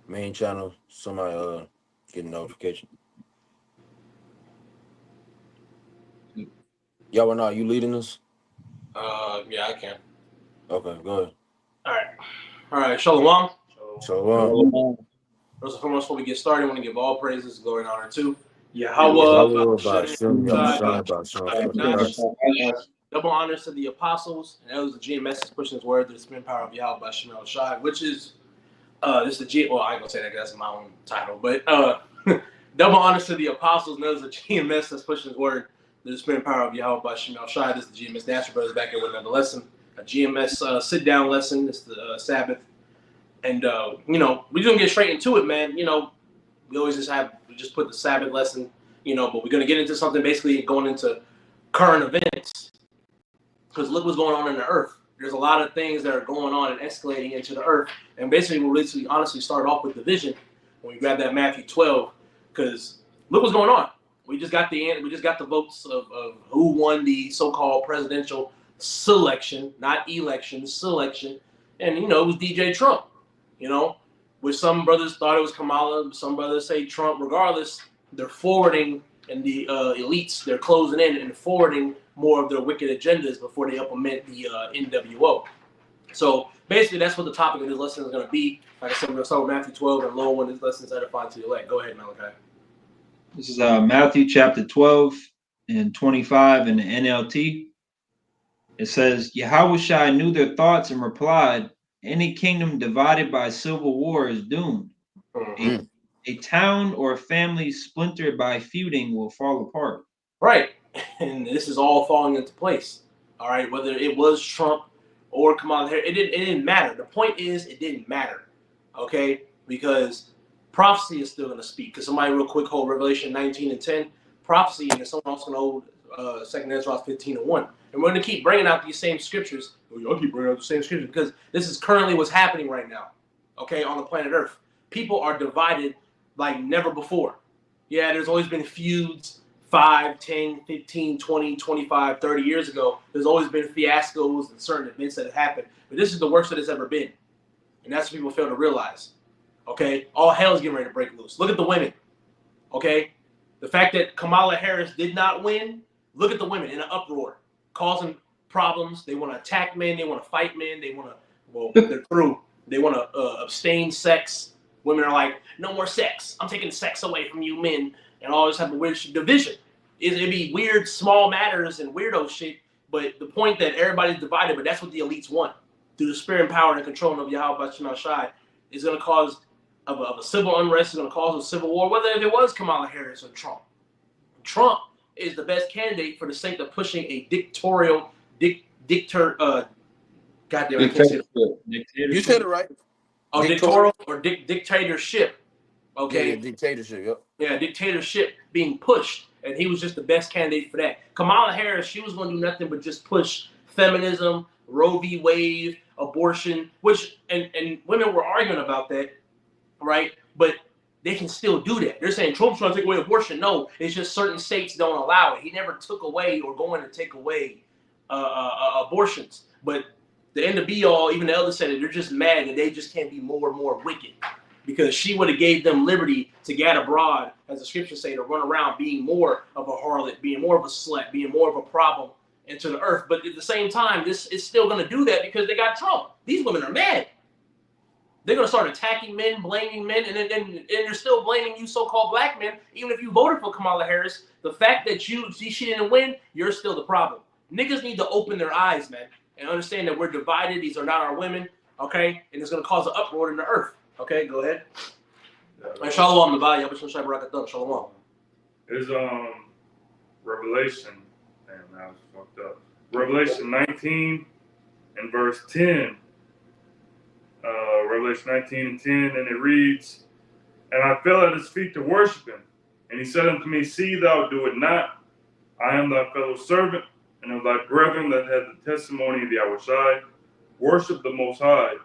main channel. Somebody get a notification. Y'all are you leading us? Yeah, I can. Okay, go ahead. All right. All right. Shalom. So First and foremost, before we get started, I want to give all praises, glory, and honor to Yahweh, Yahweh by Bashem, Shem Shai, Yahushai by Shem Nash. Shabbat. Double honors to the apostles and elders of GMS is pushing his word through the spin power of Yahweh Bashem Shai, which is this is the G. Well, I ain't gonna say that because that's my own title, but double honors to the apostles and elders of GMS that's pushing his word through the spin power of Yahweh Bashem Shai. This is the GMS National Brothers back here with another lesson, a GMS sit down lesson. It's the Sabbath. And we're gonna get straight into it, man. We always just put the Sabbath lesson, but we're gonna get into something basically going into current events. Because look what's going on in the earth. There's a lot of things that are going on and escalating into the earth. And basically we'll honestly start off with division when we grab that Matthew 12, because look what's going on. We just got the votes of who won the so-called presidential selection, not election, selection. And it was DJ Trump. Which some brothers thought it was Kamala, some brothers say Trump. Regardless, they're forwarding, and the elites, they're closing in and forwarding more of their wicked agendas before they implement the NWO. So basically, that's what the topic of this lesson is going to be. Like I said, we're going to start with Matthew 12 and low when this lesson is edifying to the elect. Go ahead, Malachi. This is Matthew chapter 12 and 25 in the NLT. It says, Yahushua knew their thoughts and replied, any kingdom divided by civil war is doomed. Mm-hmm. A town or a family splintered by feuding will fall apart. Right. And this is all falling into place. All right. Whether it was Trump or Kamala Harris, it didn't matter. The point is, it didn't matter. Okay? Because prophecy is still going to speak. Because somebody real quick hold Revelation 19 and 10. Prophecy, and someone else going to hold 2 Ezra 15 and 1. And we're going to keep bringing out these same scriptures. Y'all keep bringing out the same scriptures because this is currently what's happening right now. Okay? On the planet Earth. People are divided like never before. Yeah, there's always been feuds 5, 10, 15, 20, 25, 30 years ago. There's always been fiascos and certain events that have happened. But this is the worst that it's ever been. And that's what people fail to realize. Okay? All hell is getting ready to break loose. Look at the women. Okay? The fact that Kamala Harris did not win, look at the women in an uproar, causing problems. They want to attack men. They want to fight men. They want to, they're through. They want to abstain sex. Women are like, no more sex. I'm taking sex away from you men. And all this type of weird division. It'd be weird, small matters and weirdo shit. But the point that everybody's divided, but that's what the elites want. Through the spirit and power and control of Yahweh Bashem Shai, is going to cause of a civil unrest, is going to cause a civil war, whether if it was Kamala Harris or Trump. Trump is the best candidate for the sake of pushing a dictatorial, goddamn, I can't say it. You said it right. Oh, dictatorial or dictatorship. Okay. Yeah, dictatorship, yep. Yeah, dictatorship being pushed. And he was just the best candidate for that. Kamala Harris, she was going to do nothing but just push feminism, Roe v. Wade, abortion, which, and women were arguing about that, right? But they can still do that. They're saying Trump's trying to take away abortion. No, it's just certain states don't allow it. He never took away or going to take away abortions. But the end of be all, even the elders said it, they're just mad that they just can't be more and more wicked. Because she would have gave them liberty to get abroad, as the scriptures say, to run around being more of a harlot, being more of a slut, being more of a problem into the earth. But at the same time, this is still going to do that because they got Trump. These women are mad. They're going to start attacking men, blaming men, and they're still blaming you so-called black men. Even if you voted for Kamala Harris, the fact that she didn't win, you're still the problem. Niggas need to open their eyes, man, and understand that we're divided. These are not our women, okay? And it's going to cause an uproar in the earth. Okay, go ahead. And Shalom, Nabal, Yabashim Shai Barakatah, Shalom. It's Revelation. Damn, now it's fucked up. Revelation 19 and verse 10. Revelation 19 and 10, and it reads, and I fell at his feet to worship him. And he said unto me, see thou do it not. I am thy fellow servant, and of thy brethren that have the testimony of Yahushai. Worship the Most High,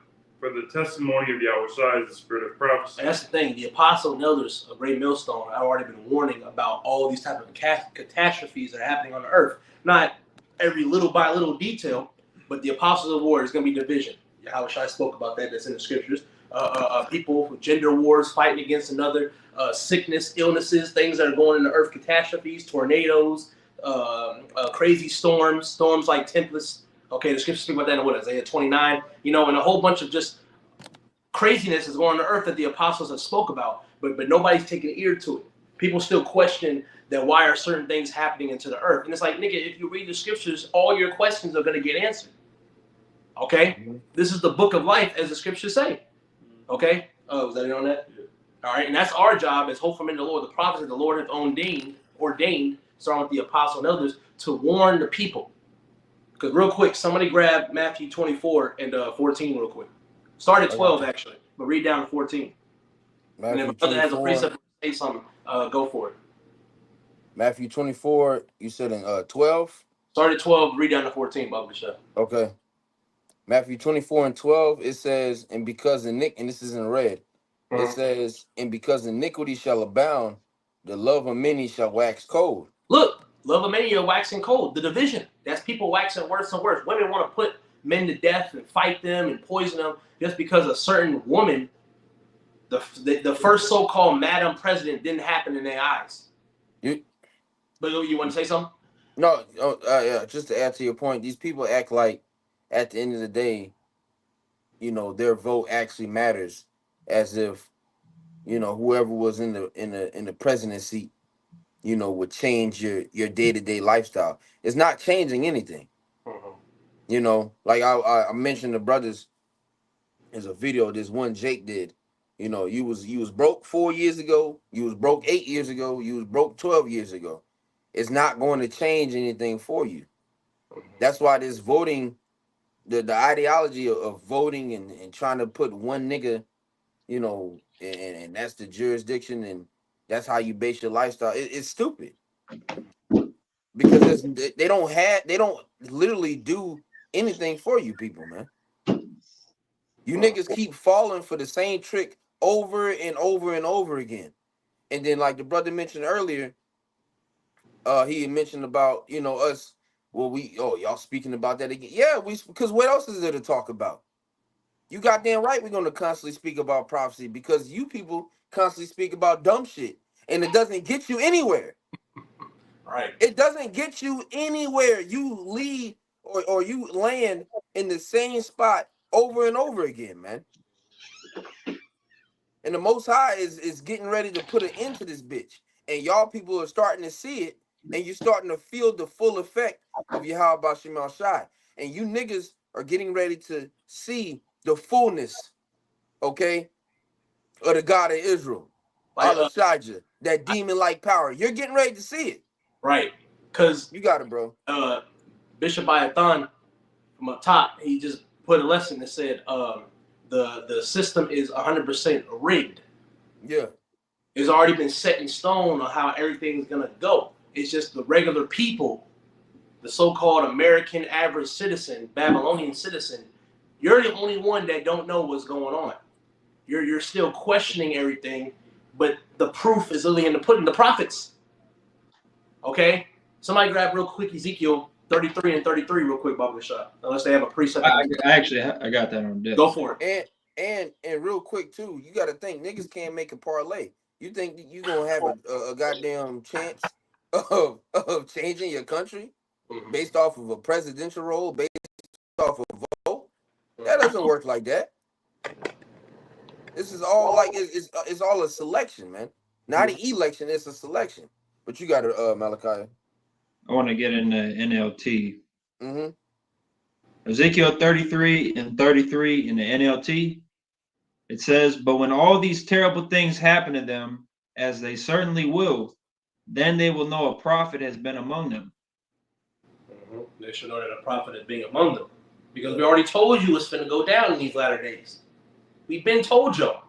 for the testimony of Yahushua is the spirit of prophecy. And that's the thing. The apostle and elders of Great Millstone have already been warning about all these type of catastrophes that are happening on the earth. Not every little by little detail, but the apostles of war is going to be division. Yahushua spoke about that. That's in the scriptures. people, gender wars fighting against another, sickness, illnesses, things that are going into earth, catastrophes, tornadoes, crazy storms like Tempest. Okay, the scriptures speak about that in what, Isaiah 29, you know, and a whole bunch of just craziness is going on earth that the apostles have spoke about, but nobody's taking ear to it. People still question that why are certain things happening into the earth. And it's like, nigga, if you read the scriptures, all your questions are going to get answered. Okay? Mm-hmm. This is the book of life, as the scriptures say. Okay? Oh, was that it on that? Yeah. All right, and that's our job as hopeful men in the Lord, the prophets that the Lord has ordained, starting with the apostles and elders, to warn the people. Because real quick, somebody grab Matthew 24 and 14 real quick. Start at 12, actually, but read down to 14. Matthew and if brother has a 24. precept to say something, go for it. Matthew 24, you said in 12? Start at 12, read down to 14, Baba Shah. Okay. Matthew 24 and 12, it says, and because and this is in red, it says, and because iniquity shall abound, the love of many shall wax cold. Look, love of many are waxing cold. The division, that's people waxing worse and worse. Women want to put men to death and fight them and poison them just because a certain woman, the first so-called Madam President, didn't happen in their eyes. But you want to say something? No, yeah, just to add to your point, these people act like at the end of the day, you know, their vote actually matters, as if, you know, whoever was in the presidency, you know, would change your day-to-day lifestyle. It's not changing anything. You know, like I mentioned the brothers, there's a video this one Jake did. You know, you was broke 4 years ago, you was broke 8 years ago, you was broke 12 years ago. It's not going to change anything for you. That's why this voting, the ideology of voting and trying to put one nigga, you know, and that's the jurisdiction and that's how you base your lifestyle. It's stupid. Because they don't literally do anything for you people, man. You niggas keep falling for the same trick over and over and over again. And then like the brother mentioned earlier, he mentioned about, you know, us, well, y'all speaking about that again. Yeah, because what else is there to talk about? You goddamn right we're going to constantly speak about prophecy because you people constantly speak about dumb shit and it doesn't get you anywhere. Right. It doesn't get you anywhere. You leave or you land in the same spot over and over again, man. And the Most High is getting ready to put an end to this bitch. And y'all people are starting to see it, and you're starting to feel the full effect of Yahweh Shemal Shai. And you niggas are getting ready to see the fullness, okay, of the God of Israel. Al-Shijah, that demon-like power. You're getting ready to see it. Right. Because you got it, bro. Bishop Ayathan from up top, he just put a lesson that said the system is 100% rigged. Yeah. It's already been set in stone on how everything's gonna go. It's just the regular people, the so-called American average citizen, Babylonian citizen, you're the only one that don't know what's going on. You're still questioning everything, but the proof is literally in the pudding, the prophets. Okay? Somebody grab real quick Ezekiel 33 and 33 real quick, Baba Shah. Unless they have a precept. I got that on deck. Go for it. And real quick too, you got to think niggas can't make a parlay. You think that you gonna have a goddamn chance of changing your country based off of a presidential role, based off of a vote? That doesn't work like that. This is all like it's all a selection, man. Not an election, it's a selection. But you got it, Malachi. I want to get in the NLT. Ezekiel 33 and 33 in the NLT. It says, but when all these terrible things happen to them, as they certainly will, then they will know a prophet has been among them. They should know that a prophet is being among them. Because we already told you it's going to go down in these latter days. We've been told y'all.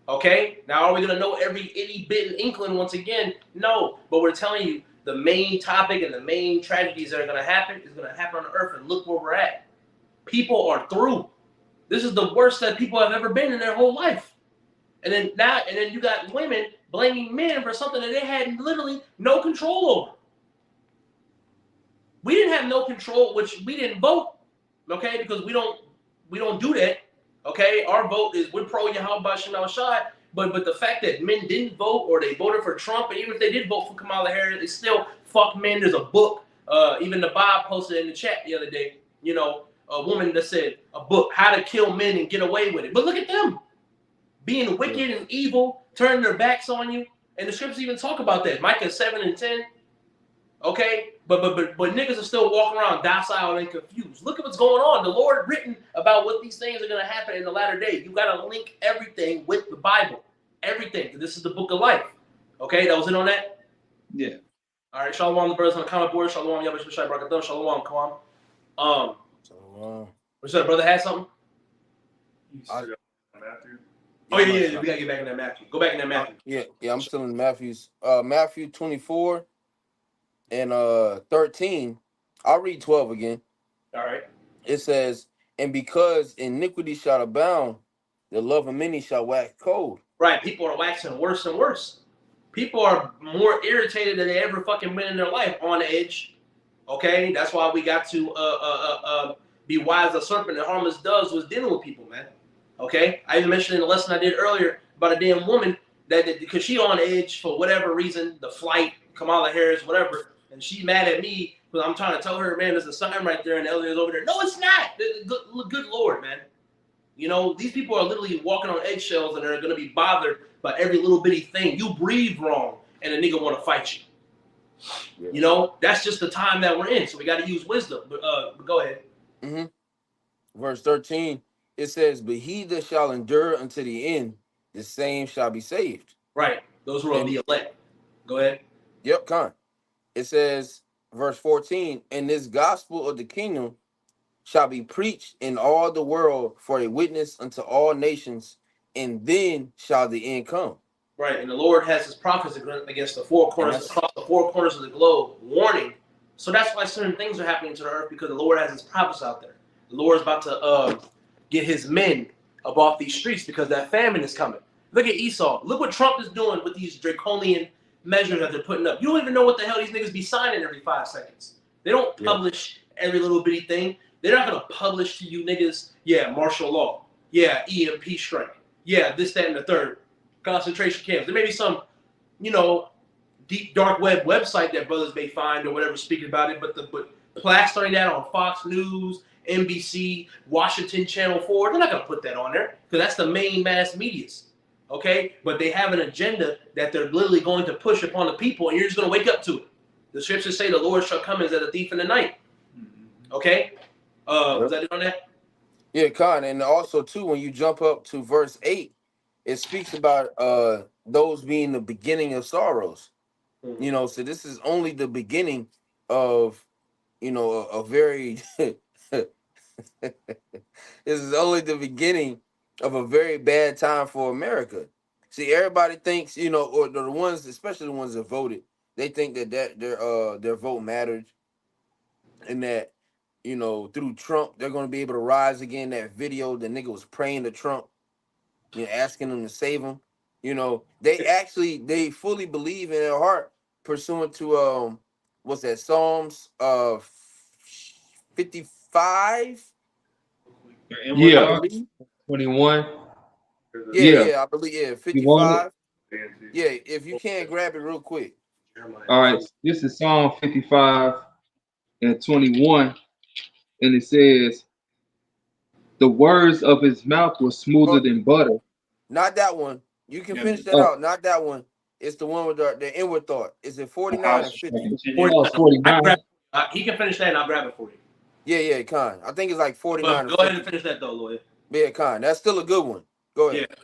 Okay? Now, are we going to know every itty bit and inkling once again? No. But we're telling you the main topic and the main tragedies that are going to happen is going to happen on the earth. And look where we're at. People are through. This is the worst that people have ever been in their whole life. And then you got women blaming men for something that they had literally no control over. We didn't have no control, which we didn't vote, okay? Because we don't do that. Okay, our vote is we're pro Yahweh Shem Shai, but the fact that men didn't vote or they voted for Trump, and even if they did vote for Kamala Harris, it's still fuck men. There's a book. Even the Bob posted in the chat the other day. You know, a woman that said a book, How to Kill Men and Get Away with It. But look at them being wicked and evil, turning their backs on you. And the scriptures even talk about that. Micah 7 and 10. Okay, but niggas are still walking around docile and confused. Look at what's going on. The Lord written about what these things are going to happen in the latter day. You got to link everything with the Bible. Everything. This is the book of life. Okay, that was it on that? Yeah. All right, shalom the brothers on the comment board. Shalom, Yahweh Shai Barakathon. Shalom, come on. What's that, brother had something? Matthew. Oh, yeah, we got to get back in that Matthew. Go back in that Matthew. Yeah, I'm still in Matthew's. Matthew 24 and 13. I'll read 12 again. All right. It says, and because iniquity shall abound, the love of many shall wax cold. Right, people are waxing worse and worse. People are more irritated than they ever fucking been in their life, on edge. Okay, that's why we got to be wise as a serpent and harmless doves was dealing with people, man. Okay, I even mentioned in the lesson I did earlier about a damn woman that because she on edge for whatever reason, the flight, Kamala Harris, whatever, and she mad at me because I'm trying to tell her, man, there's a sign right there, and Elliot's over there. No, it's not. Good Lord, man. You know, these people are literally walking on eggshells and they're going to be bothered by every little bitty thing. You breathe wrong and a nigga want to fight you. Yeah. You know, that's just the time that we're in. So we got to use wisdom. But go ahead. Verse 13, it says, but he that shall endure unto the end, the same shall be saved. Right. Those who are the elect. Go ahead. Yep, Con. It says, verse 14, and this gospel of the kingdom shall be preached in all the world for a witness unto all nations, and then shall the end come. Right, and the Lord has his prophets against the four corners, across the four corners of the globe, warning. So that's why certain things are happening to the earth, because the Lord has his prophets out there. The Lord is about to get his men up off these streets because that famine is coming. Look at Esau. Look what Trump is doing with these draconian measures that they're putting up. You don't even know what the hell these niggas be signing every 5 seconds. They don't publish every little bitty thing. They're not going to publish to you niggas, yeah, martial law. Yeah, EMP strike. Yeah, this, that, and the third. Concentration camps. There may be some, you know, deep dark web website that brothers may find or whatever speaking about it, but plastering that on Fox News, NBC, Washington Channel 4, they're not going to put that on there because that's the main mass medias. Okay? But they have an agenda that they're literally going to push upon the people, and you're just going to wake up to it. The scriptures say the Lord shall come as a thief in the night. Okay? Was that it on that? Yeah, Con. And also, too, when you jump up to verse 8, it speaks about those being the beginning of sorrows. You know, so this is only the beginning of, you know, a very this is only the beginning of a very bad time for America. See, everybody thinks, you know, or the ones, especially the ones that voted, they think that their vote mattered, and that, you know, through Trump they're going to be able to rise again. That video, the nigga was praying to Trump, you know, asking him to save him. You know, they fully believe in their heart, pursuant to what's that, Psalms 55? Yeah, 21. Yeah, I believe, 55. Yeah, if you can't grab it real quick. All right, this is Psalm 55 and 21, and it says, the words of his mouth were smoother than butter. Not that one. You can finish that out. Not that one. It's the one with the inward thought. Is it 49 or 50? 49. He can finish that and I'll grab it for you. Yeah, Con. I think it's like 49 or 50. Go ahead and finish that though, Lloyd. Yeah, Con. That's still a good one. Go ahead. Yeah.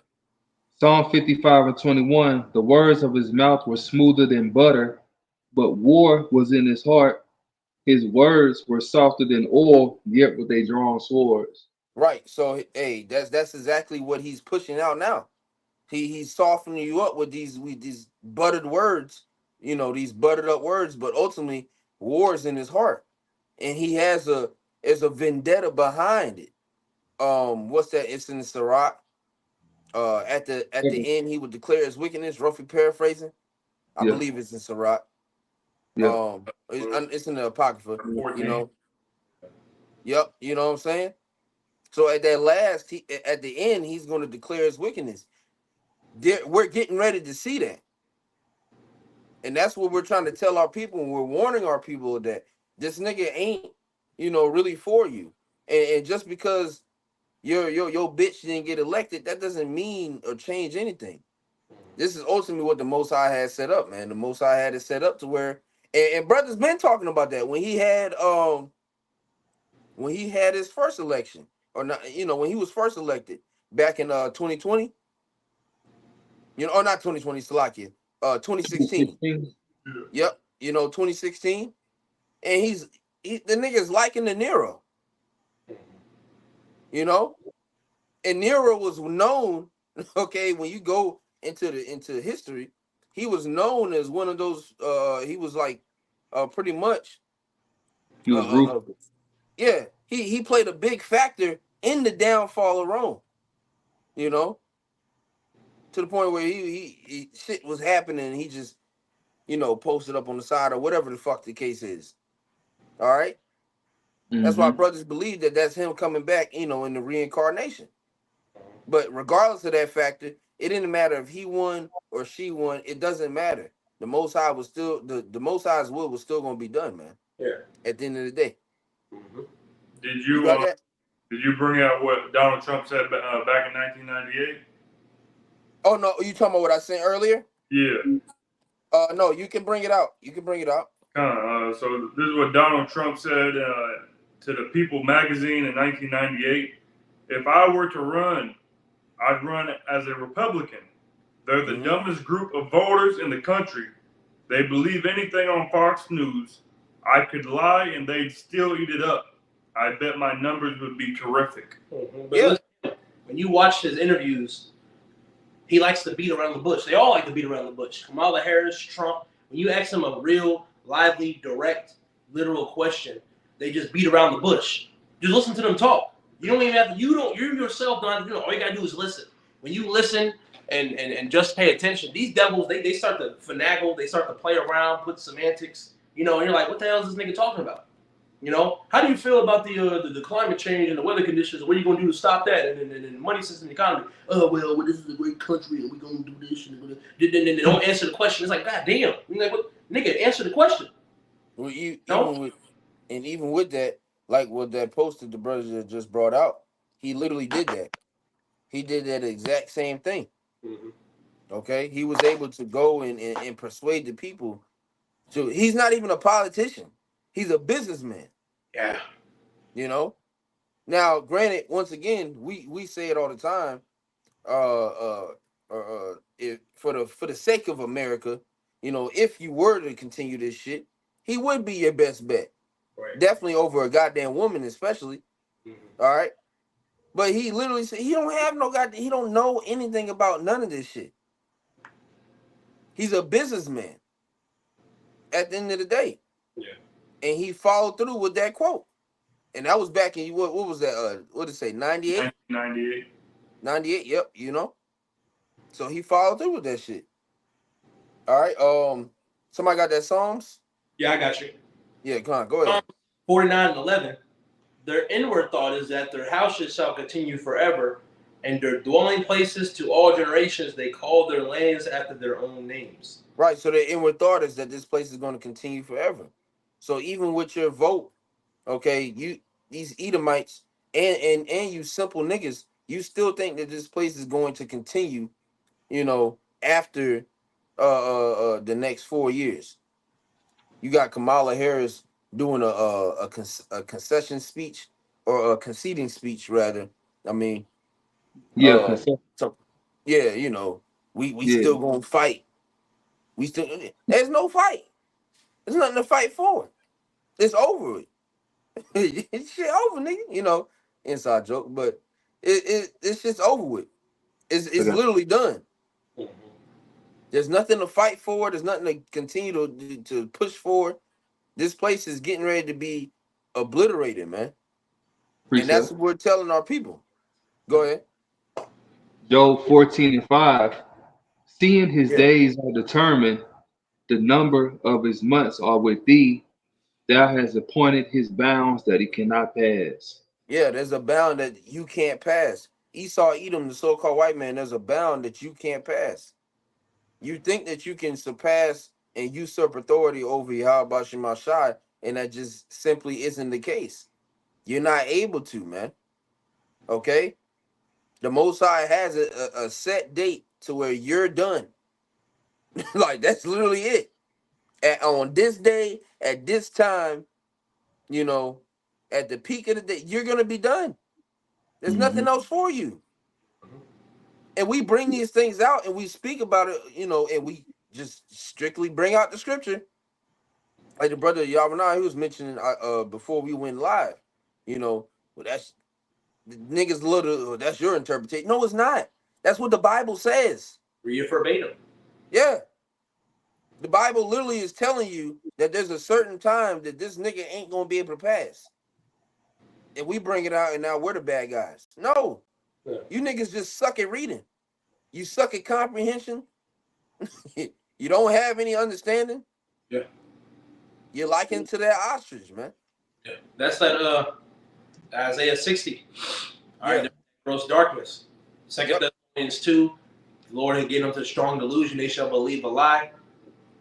Psalm 55 and 21, the words of his mouth were smoother than butter, but war was in his heart. His words were softer than oil, yet with they drawn swords. Right. So, hey, that's exactly what he's pushing out now. He's softening you up with these buttered words, you know, these buttered up words, but ultimately war is in his heart, and he has a vendetta behind it. What's that? It's in the Sirach. At the end, he would declare his wickedness. Roughly paraphrasing, I believe it's in Sirach. It's in the Apocrypha. 14. You know. Yep. You know what I'm saying? So at that last, at the end, he's going to declare his wickedness. We're getting ready to see that. And that's what we're trying to tell our people. And we're warning our people that this nigga ain't, really for you. And just because your bitch didn't get elected, that doesn't mean or change anything. This is ultimately what the Most High had set up, man. The Most High had it set up to where, and brother's been talking about that when he had his first election, or not, when he was first elected back in 2020. Not 2020, Salakia, 2016. 16. Yep, 2016, and the nigga's liking the Nero, and Nero was known. Okay, when you go into history, he was known as one of those. He was like, pretty much. He was ruthless. Yeah, he played a big factor in the downfall of Rome. To the point where he shit was happening, and he just posted up on the side or whatever the fuck the case is. All right. That's why brothers believe that that's him coming back, in the reincarnation. But regardless of that factor, it didn't matter if he won or she won. It doesn't matter. The Most High was still the Most High's will was still going to be done, man. Yeah. At the end of the day. Mm-hmm. Did You got that? Did you bring out what Donald Trump said back in 1998? Oh no, you talking about what I said earlier? Yeah. No, you can bring it out. You can bring it out. So this is what Donald Trump said to the People magazine in 1998. If I were to run, I'd run as a Republican. They're the dumbest group of voters in the country. They believe anything on Fox News. I could lie and they'd still eat it up. I bet my numbers would be terrific. Mm-hmm. But listen, when you watch his interviews, he likes to beat around the bush. They all like to beat around the bush. Kamala Harris, Trump. When you ask them a real, lively, direct, literal question, they just beat around the bush. Just listen to them talk. You don't even have to. You yourself don't have to do it. All you gotta do is listen. When you listen and just pay attention, these devils they start to finagle. They start to play around, put semantics. And you're like, what the hell is this nigga talking about? How do you feel about the climate change and the weather conditions? What are you going to do to stop that? And the money system, the economy. Oh, well, this is a great country and we're going to do this. And they don't answer the question. It's like, God damn. You're like, what? Nigga, answer the question. Well, even with that, like what that poster the brother just brought out, he literally did that. He did that exact same thing. Mm-hmm. Okay? He was able to go and persuade the people. So he's not even a politician. He's a businessman. Yeah. Now, granted, once again, we say it all the time. For the sake of America, if you were to continue this shit, he would be your best bet. Right. Definitely over a goddamn woman, especially. Mm-hmm. All right. But he literally said he don't have no goddamn. He don't know anything about none of this shit. He's a businessman. At the end of the day. Yeah. And he followed through with that quote. And that was back in what was that? What did it say? 98? 98. 98, yep, So he followed through with that shit. All right. Somebody got that Psalms? Yeah, I got you. Yeah, come on, go ahead. 49:11. Their inward thought is that their houses shall continue forever, and their dwelling places to all generations. They call their lands after their own names. Right. So their inward thought is that this place is going to continue forever. So even with your vote, okay, these Edomites and you simple niggas, you still think that this place is going to continue, after the next 4 years. You got Kamala Harris doing a concession speech, or a conceding speech rather. I mean, Yeah, so yeah, we still gonna fight. There's no fight. There's nothing to fight for. It's over with. It's shit over, nigga. Inside joke, but it's just over with. It's literally done. Mm-hmm. There's nothing to fight for. There's nothing to continue to push for. This place is getting ready to be obliterated, man. And that's what we're telling our people. Go ahead. Job 14:5. Seeing his days are determined, the number of his months are with thee. Thou hast appointed his bounds that he cannot pass. Yeah, there's a bound that you can't pass. Esau, Edom, the so-called white man, there's a bound that you can't pass. You think that you can surpass and usurp authority over Yahweh Shemashai, and that just simply isn't the case. You're not able to, man. Okay? The Most High has a set date to where you're done. Like, that's literally it. On this day, at this time, you know, at the peak of the day, you're going to be done. There's nothing else for you. And we bring these things out and we speak about it, you know, and we just strictly bring out the scripture. Like the brother Yavanah, he was mentioning before we went live, you know, well, that's the niggas little, that's your interpretation. No, it's not. That's what the Bible says. Read it verbatim. Yeah. The Bible literally is telling you that there's a certain time that this nigga ain't gonna be able to pass. And we bring it out and now we're the bad guys. No. Yeah. You niggas just suck at reading. You suck at comprehension. You don't have any understanding. Yeah. You're likened to that ostrich, man. Yeah. That's that Isaiah 60. All right, Yeah. gross darkness. Second Yep. Thessalonians 2, the Lord had given them to strong delusion, they shall believe a lie.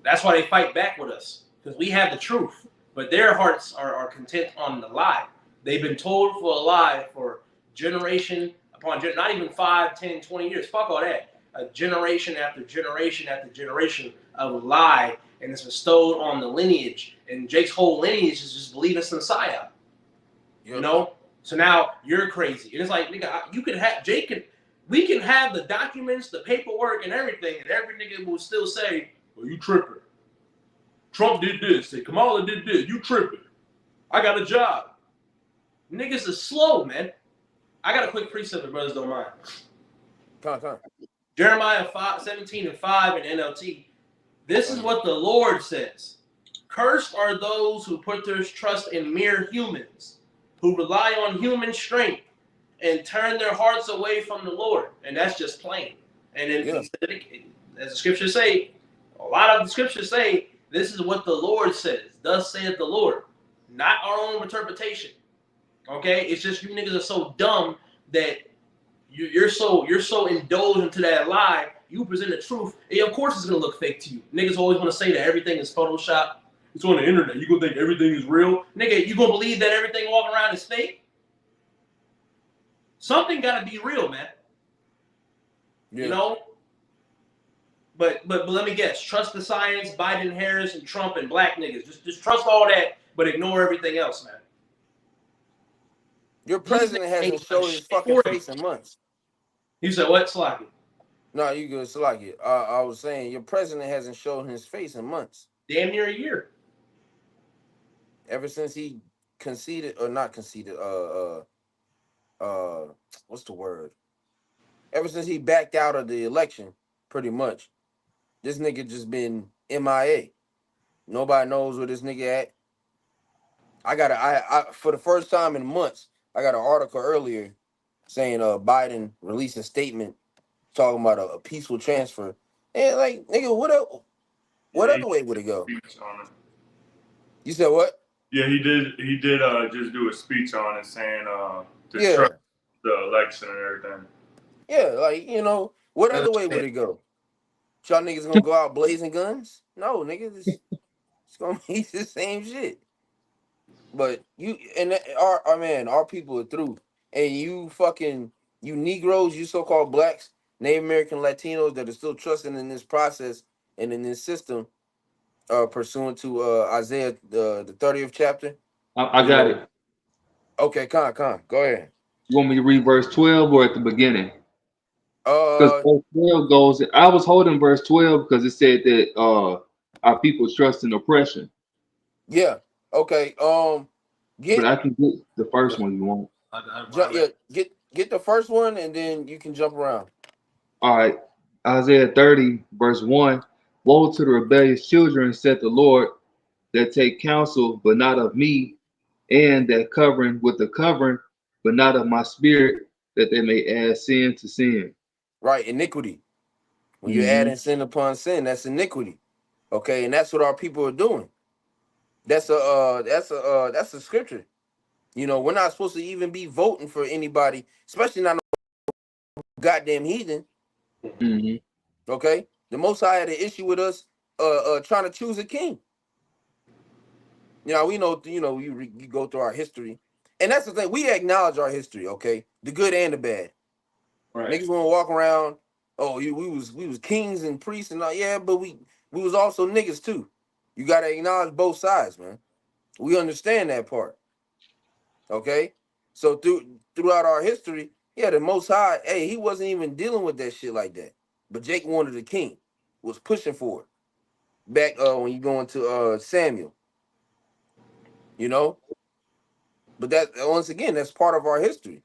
That's why they fight back with us, because we have the truth, but their hearts are content on the lie. They've been told for a lie for generation upon generation, not even 5, 10, 20 years. Fuck all that. A generation after generation after generation of lie, and it's bestowed on the lineage. And Jake's whole lineage is just believing some psyop. Yep. You know? So now you're crazy. And it's like, nigga, you could have, we can have the documents, the paperwork, and everything, and every nigga will still say, well, you tripping. Trump did this. And Kamala did this. You tripping. I got a job. Niggas is slow, man. I got a quick precept if brothers don't mind. Come on. Jeremiah 17:5 in NLT. This is what the Lord says. Cursed are those who put their trust in mere humans, who rely on human strength and turn their hearts away from the Lord. And that's just plain. And then, as the scriptures say, a lot of the scriptures say, this is what the Lord says. Thus saith the Lord. Not our own interpretation. Okay? It's just you niggas are so dumb that you're so indulged into that lie. You present the truth, and of course it's gonna look fake to you. Niggas always want to say that everything is Photoshop. It's on the internet. You gonna think everything is real, nigga? You gonna believe that everything walking around is fake? Something gotta be real, man. Yeah. You know. But let me guess. Trust the science, Biden, Harris, and Trump, and black niggas. Just trust all that, but ignore everything else, man. Your president hasn't showed his fucking face in months. You said what, Slocky? No, you good, Slocky. I was saying your president hasn't shown his face in months. Damn near a year. Ever since he conceded, or not conceded, what's the word? Ever since he backed out of the election, pretty much, this nigga just been MIA. Nobody knows where this nigga at. I for the first time in months, I got an article earlier saying Biden released a statement talking about a peaceful transfer. And like, nigga, what other way would it go? You said what? Yeah, he did just do a speech on it saying to trust the election and everything. Yeah, like, you know, what other way would it go? Y'all niggas gonna go out blazing guns? No, nigga, it's gonna be the same shit. But you and our people are through. And you Negroes, you so-called blacks, Native American Latinos that are still trusting in this process and in this system, pursuant to Isaiah the 30th chapter. I got it. Okay, Con, go ahead. You want me to read verse 12 or at the beginning? Because verse 12 goes, I was holding verse 12 because it said that our people trust in oppression. Yeah. Okay. But I can get the first one you want. Get the first one and then you can jump around. All right. Isaiah 30, verse 1. Woe to the rebellious children, said the Lord, that take counsel, but not of me, and that covering with the covering, but not of my spirit, that they may add sin to sin. Right, iniquity. When you're adding sin upon sin, that's iniquity. Okay, and that's what our people are doing. That's a scripture. You know, we're not supposed to even be voting for anybody, especially not no goddamn heathen. Mm-hmm. Okay, the Most High had an issue with us trying to choose a king. You know, we know, you go through our history, and that's the thing. We acknowledge our history, okay, the good and the bad. Right. Niggas want to walk around. Oh, we was kings and priests and all. Yeah, but we was also niggas too. You gotta acknowledge both sides, man. We understand that part. Okay, so throughout our history, yeah, the Most High, hey, he wasn't even dealing with that shit like that. But Jake wanted a king, was pushing for it. Back when you go into Samuel, you know. But that once again, that's part of our history.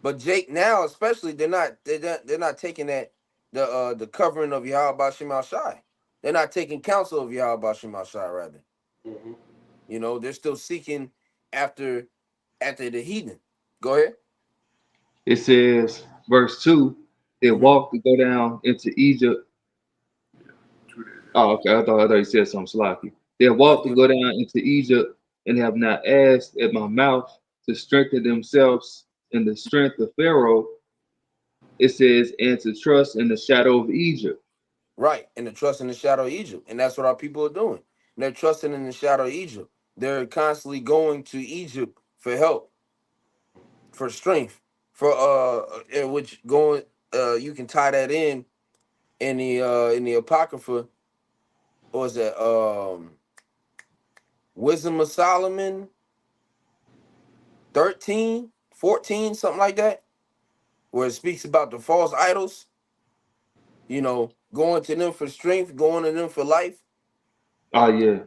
But Jake now, especially, they're not taking the covering of Yahweh Shem Shai. They're not taking counsel of Yahweh Shem Shai, rather. Mm-hmm. You know, they're still seeking after the heathen. Go ahead. It says, verse 2, they Mm-hmm. walked to go down into Egypt. 2 days. Oh, okay. I thought you said something sloppy. They walked to go down into Egypt and have not asked at my mouth to strengthen themselves in the strength of Pharaoh. It says, and to trust in the shadow of Egypt. Right, and the trust in the shadow of Egypt, and that's what our people are doing. They're trusting in the shadow of Egypt. They're constantly going to Egypt for help, for strength, for which going you can tie that in the Apocrypha. What was that Wisdom of Solomon 13, 14, something like that, where it speaks about the false idols, going to them for strength, going to them for life. Oh, yeah.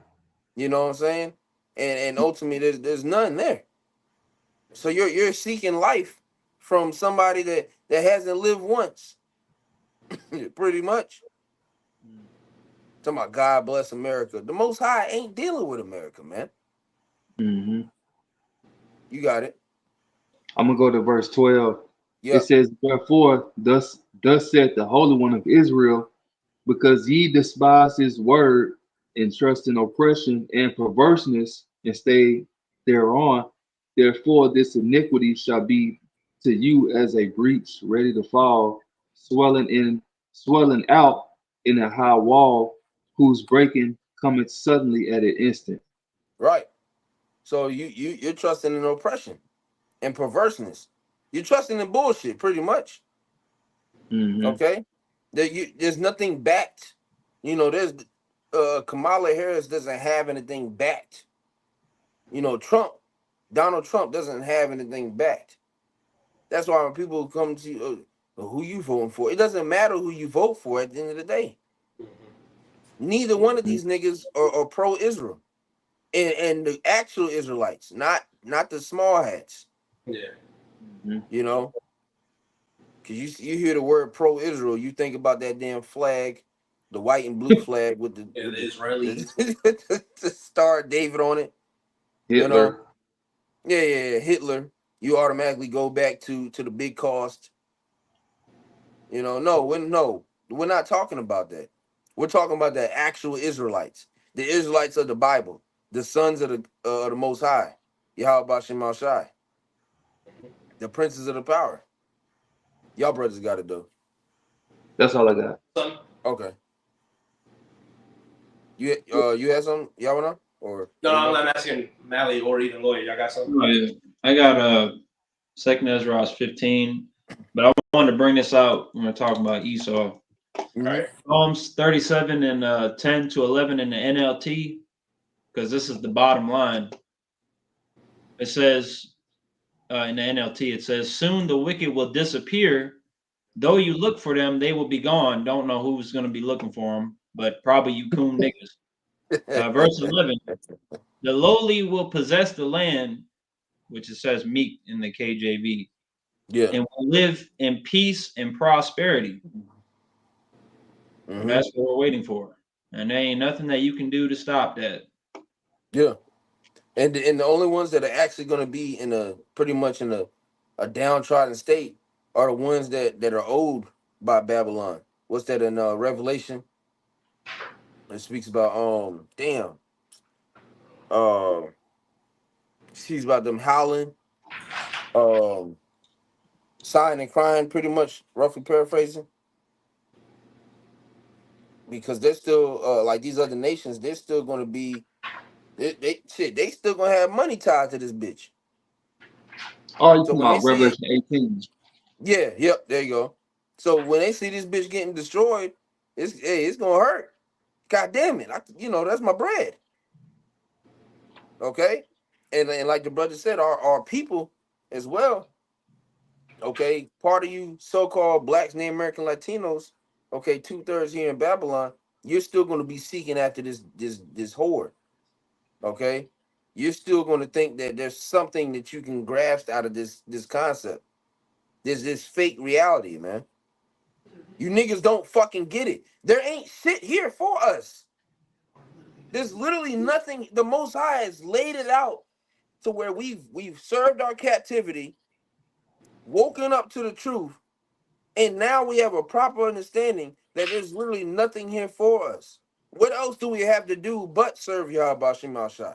You know what I'm saying? And ultimately, there's none there. So you're seeking life from somebody that hasn't lived once, pretty much. Talking about God bless America. The Most High ain't dealing with America, man. Hmm. You got it. I'm going to go to verse 12. It Yep. says, therefore, thus said the Holy One of Israel, because ye despise his word and trust in oppression and perverseness and stay thereon, therefore this iniquity shall be to you as a breach ready to fall, swelling out in a high wall, whose breaking cometh suddenly at an instant. Right. So you're trusting in oppression and perverseness. You're trusting in bullshit, pretty much. Hmm. Okay. There's nothing backed. There's Kamala Harris doesn't have anything backed. Donald Trump doesn't have anything backed. That's why when people come to you, who you voting for, it doesn't matter who you vote for at the end of the day. Neither one of these niggas are pro-Israel, and the actual Israelites, not the small hats. Yeah. Hmm. You know, because you hear the word pro-Israel, you think about that damn flag, the white and blue flag with the Yeah, with the the, Israelis. the star of David on it. You know, Hitler. yeah, Hitler. You automatically go back to the big cost. No, we're not talking about that. We're talking about the actual Israelites, the Israelites of the Bible, the sons of the Most High, Yahweh Shem Shai, the princes of the power. Y'all brothers got it though. That's all I got. Son? Okay, you had some y'all wanna or No, anybody? I'm asking Mally or even Lloyd. Y'all got something? Oh, yeah. I got Second Ezra 15, but I wanted to bring this out when we're talking about Esau. All Mm-hmm. right. Psalms 37 and 10 to 11 in the NLT, because this is the bottom line. It says in the NLT, it says, "Soon the wicked will disappear. Though you look for them, they will be gone." Don't know who's going to be looking for them, but probably you coon niggas. Verse 11, "The lowly will possess the land," which it says meek in the KJV, Yeah. "and will live in peace and prosperity." So Mm-hmm. that's what we're waiting for. And there ain't nothing that you can do to stop that. Yeah. And the only ones that are actually going to be in a pretty much in a downtrodden state are the ones that are owed by Babylon. What's that in Revelation? It speaks about damn uh She's about them howling, sighing and crying, pretty much, roughly paraphrasing. Because they're still like these other nations, they're still gonna be they still gonna have money tied to this bitch. Oh, you So talking when they about see it, Revelation 18? yeah, yep, there you go. So when they see this bitch getting destroyed, it's gonna hurt. God damn it, that's my bread. Okay, and like the brother said, our people as well. Okay, part of you so-called blacks, Native American, Latinos. Okay, 2/3 here in Babylon. You're still gonna be seeking after this whore. Okay, you're still going to think that there's something that you can grasp out of this concept. There's this fake reality, man. You niggas don't fucking get it. There ain't shit here for us. There's literally nothing. The Most High has laid it out to where we've served our captivity, woken up to the truth, and now we have a proper understanding that there's literally nothing here for us. What else do we have to do but serve Yahweh Shem Shai?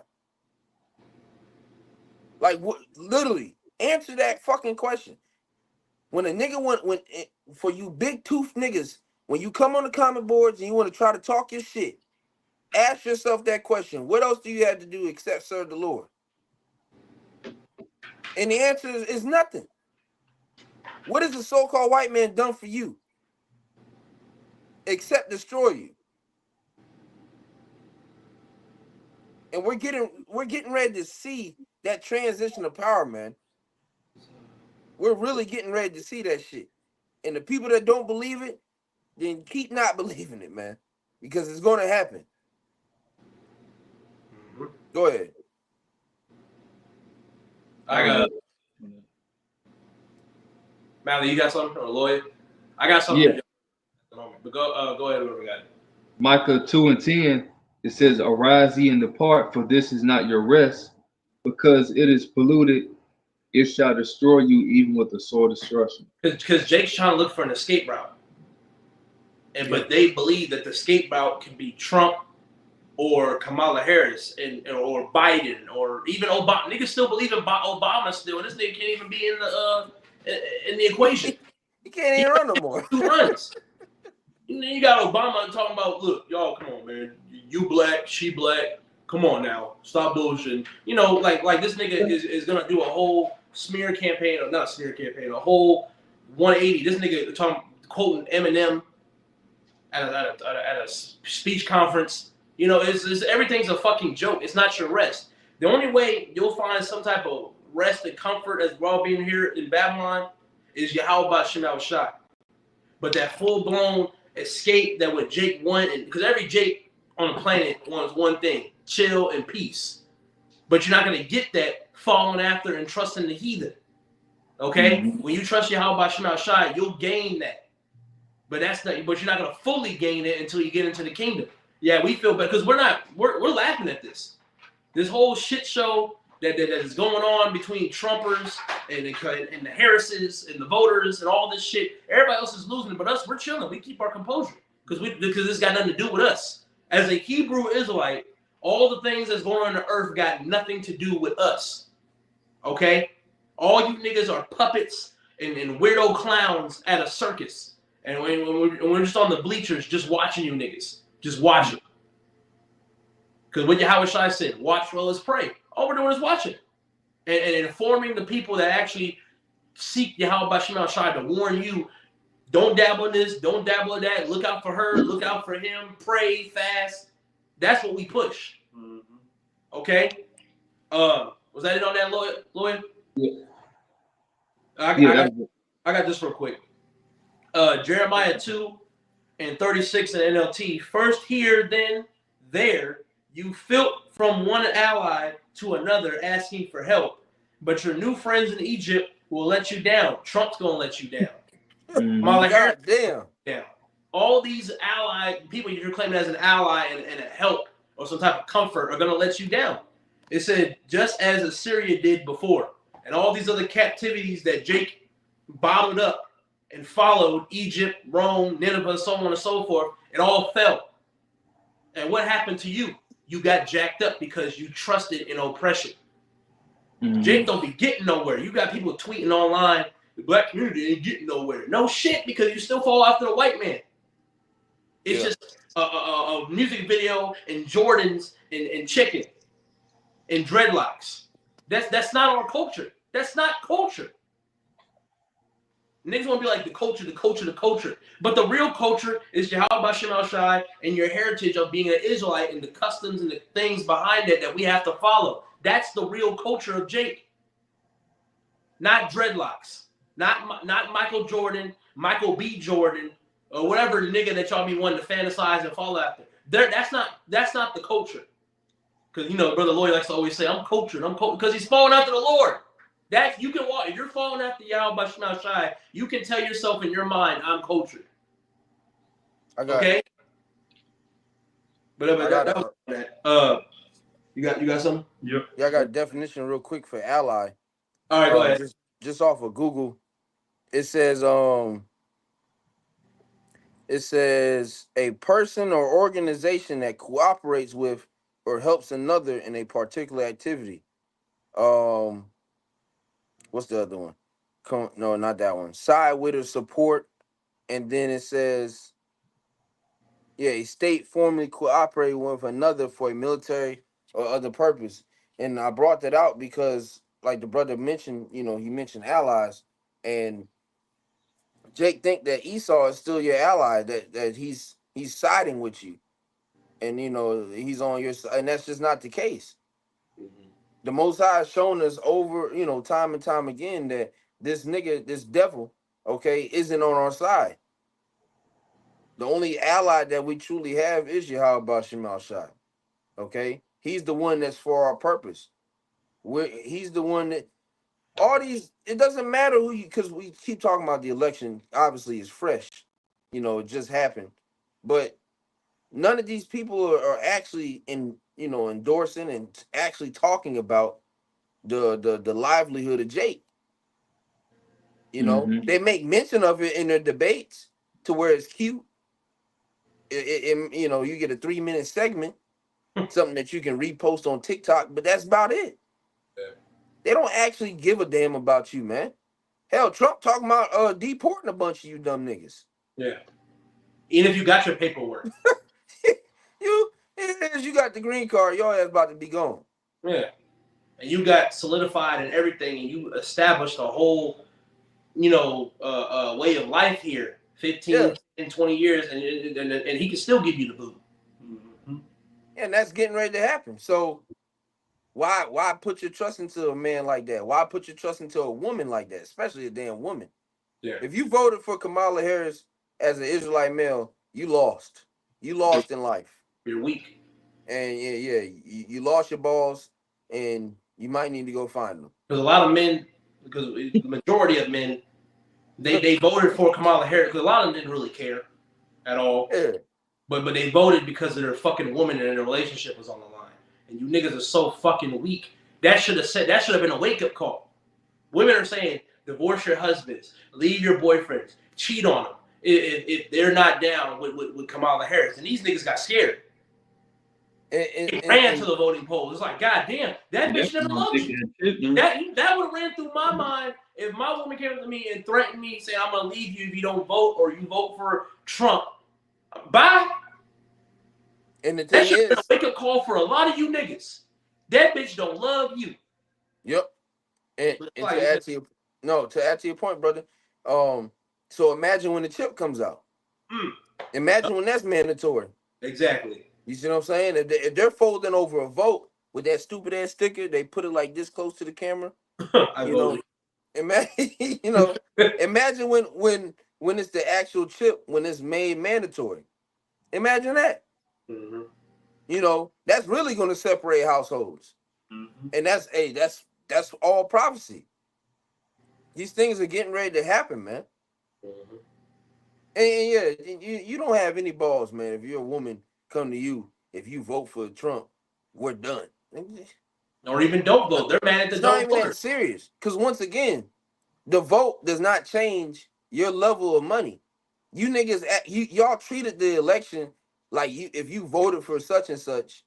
Like, what? Literally, answer that fucking question. When a nigga for you big tooth niggas, when you come on the comment boards and you want to try to talk your shit, ask yourself that question. What else do you have to do except serve the Lord? And the answer is nothing. What has the so-called white man done for you except destroy you? And we're getting ready to see that transition of power, man. We're really getting ready to see that shit. And the people that don't believe it, then keep not believing it, man, because it's going to happen. Go ahead. I got Mally, you got something, or Lloyd? I got something. Yeah. At the moment, but go ahead. Whoever got it. Micah 2:10, it says, "Arise ye and depart, for this is not your rest, because it is polluted. It shall destroy you even with the sword destruction." Because Jake's trying to look for an escape route, but they believe that the escape route can be Trump or Kamala Harris or Biden or even Obama. Niggas still believe in Obama still, and this nigga can't even be in the equation. He can't even run no more. 2 runs. And then you got Obama talking about, look, y'all, come on, man. You black, she black. Come on now. Stop bullshitting. Like this nigga is going to do a whole smear campaign, or not a smear campaign, a whole 180. This nigga quoting Eminem at a speech conference. It's everything's a fucking joke. It's not your rest. The only way you'll find some type of rest and comfort as well being here in Babylon is Yahweh Shem Shai. But that full-blown escape that what Jake wanted, because every Jake on the planet wants one thing: chill and peace. But you're not going to get that following after and trusting the heathen. Okay? Mm-hmm. When you trust Yahweh Shem Shai, you'll gain that. But you're not going to fully gain it until you get into the kingdom. Yeah, we feel bad because we're laughing at this. This whole shit show that is going on between Trumpers and the Harrises and the voters and all this shit. Everybody else is losing it, but us, we're chilling. We keep our composure because this got nothing to do with us. As a Hebrew Israelite, all the things that's going on the earth got nothing to do with us. Okay? All you niggas are puppets and weirdo clowns at a circus. And we're just on the bleachers just watching you niggas. Just watching. Because what Yahweh Shai said, watch well as pray. All we're doing is watching. And informing the people that actually seek Yahweh Shem Shai to warn you, don't dabble in this, don't dabble in that, look out for her, look out for him, pray, fast. That's what we push. Mm-hmm. Okay? Was that it on that, Lloyd? Yeah. I got this real quick. Jeremiah 2:36 in NLT. First here, then there, you filth from one ally to another asking for help, but your new friends in Egypt will let you down. Trump's gonna let you down. God damn. Down. All these people you're claiming as an ally and a help or some type of comfort are gonna let you down. It said just as Assyria did before, and all these other captivities that Jake bottled up and followed, Egypt, Rome, Nineveh, so on and so forth, it all fell. And what happened to you? You got jacked up because you trusted in oppression. Jake don't be getting nowhere. You got people tweeting online, the black community ain't getting nowhere. No shit, because you still fall after the white man. It's just a music video and Jordans and chicken and dreadlocks. That's not our culture. That's not culture. Niggas want to be like the culture, the culture, the culture. But the real culture is Yahweh Shem Shai and your heritage of being an Israelite and the customs and the things behind it that we have to follow. That's the real culture of Jake. Not dreadlocks. Not Michael Jordan, Michael B. Jordan, or whatever nigga that y'all be wanting to fantasize and follow after. That's not the culture. Because, you know, Brother Lloyd likes to always say, I'm cultured. Because he's following after the Lord. That you can walk. If you're following after Yahweh Shema Shai, you can tell yourself in your mind, I'm cultured. Okay? But you got something? Yep. Yeah, I got a definition real quick for ally. All right, go ahead. Just off of Google, it says a person or organization that cooperates with or helps another in a particular activity. What's the other one? No, not that one. Side with or support, and then it says, a state formally cooperating with another for a military or other purpose. And I brought that out because, like the brother mentioned, he mentioned allies, and Jake think that Esau is still your ally, that he's siding with you, and he's on your side, and that's just not the case. Mm-hmm. The Most High has shown us over, time and time again that this nigga, this devil, isn't on our side. The only ally that we truly have is Yahweh Shem Shai. Okay, he's the one that's for our purpose. He's the one that all these. It doesn't matter who you, because we keep talking about the election. Obviously, it's fresh. It just happened, but none of these people are actually endorsing and actually talking about the livelihood of Jake. They make mention of it in their debates to where it's cute. You get a 3-minute segment, something that you can repost on TikTok, but that's about it. Yeah. They don't actually give a damn about you, man. Hell, Trump talking about deporting a bunch of you dumb niggas. Yeah. Even if you got your paperwork. you got the green card, your ass about to be gone. Yeah. And you got solidified and everything, and you established a whole, way of life here. 15 and 20 years, and he can still give you the boot. Mm-hmm. And that's getting ready to happen. So why put your trust into a man like that? Why put your trust into a woman like that, especially a damn woman? Yeah. If you voted for Kamala Harris as an Israelite male, you lost. You lost in life. You're weak. And you lost your balls, and you might need to go find them. Because a lot of men, because the majority of men, they voted for Kamala Harris because a lot of them didn't really care at all. Yeah. But they voted because of their fucking woman and their relationship was on the line. And you niggas are so fucking weak. That should have been a wake-up call. Women are saying, divorce your husbands, leave your boyfriends, cheat on them if they're not down with Kamala Harris. And these niggas got scared. They ran to the voting polls. It's like, God damn, that bitch never loved you. That would have ran through my mind if my woman came up to me and threatened me, saying, I'm going to leave you if you don't vote or you vote for Trump. Bye. And the thing that should be a wake-up call for a lot of you niggas. That bitch don't love you. Yep. And to add to your point, brother, so imagine when the chip comes out. Imagine when that's mandatory. Exactly. You see what I'm saying? If they're folding over a vote with that stupid ass sticker, they put it like this close to the camera. Imagine when it's the actual chip, when it's made mandatory. Imagine that. Mm-hmm. That's really going to separate households. Mm-hmm. And that's all prophecy. These things are getting ready to happen, man. Mm-hmm. And you don't have any balls, man. If you're a woman, come to you. If you vote for Trump, we're done. Or even don't vote. They're mad at the don't vote. It's not even that serious. Because once again, the vote does not change your level of money. You niggas, y'all treated the election like if you voted for such and such,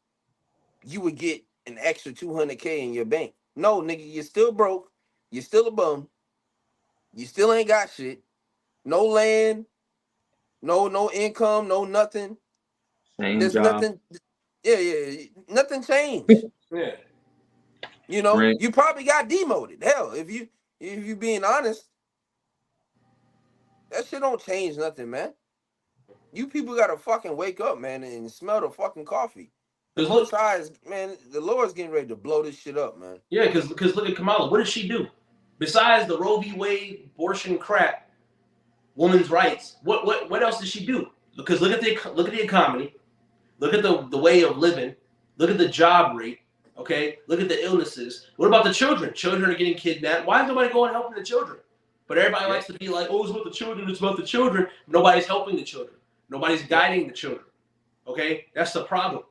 you would get an extra $200K in your bank. No, nigga, you still broke. You still a bum. You still ain't got shit. No land, no income, no nothing. Same There's job. nothing. Yeah. Nothing changed. Yeah. You know, Rent. you probably got demoted. Hell, if you being honest, that shit don't change nothing, man. You people gotta fucking wake up, man, and smell the fucking coffee. The Because look, Most High is, man, the Lord's getting ready to blow this shit up, man. yeah, because look at Kamala. What did she do? Besides the Roe v. Wade abortion crap, women's rights. What else did she do? Because look at the economy, look at the way of living, look at the job rate. Okay, look at the illnesses. What about the children? Children are getting kidnapped. Why is nobody going and helping the children? But everybody likes to be like, oh, it's about the children. It's about the children. Nobody's helping the children. Nobody's guiding the children. Okay, that's the problem.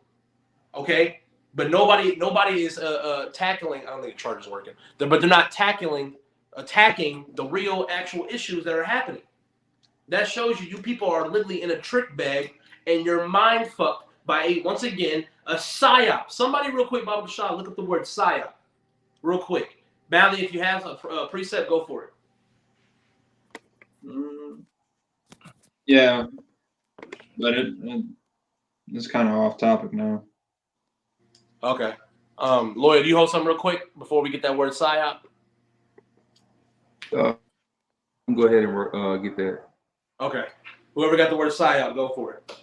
Okay, but nobody is tackling. I don't think the chart is working. But they're not attacking the real actual issues that are happening. That shows you people are literally in a trick bag and you're mind fucked by once again a psyop. Somebody real quick, Baba Shah, look up the word psyop real quick. Bally, if you have a preset, go for it. Yeah, but it's kind of off topic now. Okay. Lawyer, do you hold something real quick before we get that word psyop? Go ahead and get that. Okay. Whoever got the word psyop, go for it.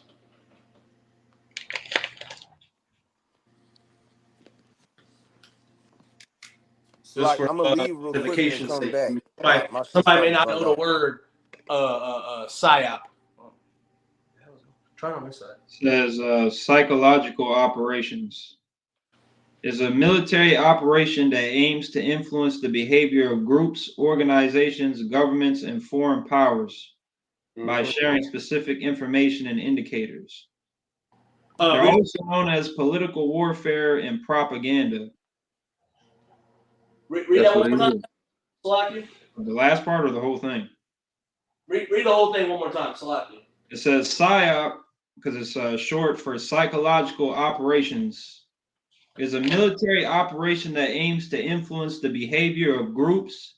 Like, I'm gonna leave real quick and come back. Somebody may not know the word psyop. Try on this side. It says psychological operations is a military operation that aims to influence the behavior of groups, organizations, governments, and foreign powers by sharing specific information and indicators. They're also known as political warfare and propaganda. Read that one more time, Salaki. The last part or the whole thing? Read the whole thing one more time, Salaki. It says PSYOP because it's short for psychological operations. Is a military operation that aims to influence the behavior of groups,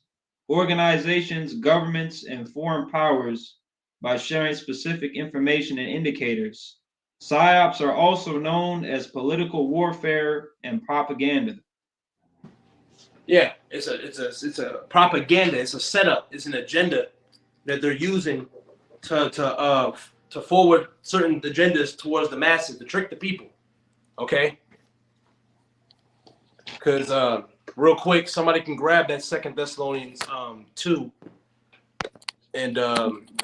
organizations, governments, and foreign powers by sharing specific information and indicators. PSYOPs are also known as political warfare and propaganda. Yeah, it's a propaganda. It's a setup. It's an agenda that they're using to forward certain agendas towards the masses to trick the people. Okay. Because real quick, somebody can grab that 2 Thessalonians 2 and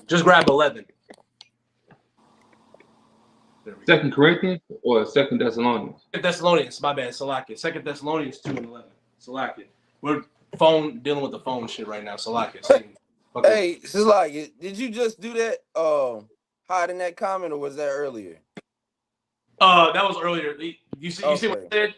just grab 11. 2 Corinthians or 2 Thessalonians? 2 Thessalonians, my bad, Salakia. 2 Thessalonians 2 and 11. Salakia. We're dealing with the phone shit right now, Salakia. Okay. Hey, it's like, did you just do that hiding that comment, or was that earlier? That was earlier. You see what I said?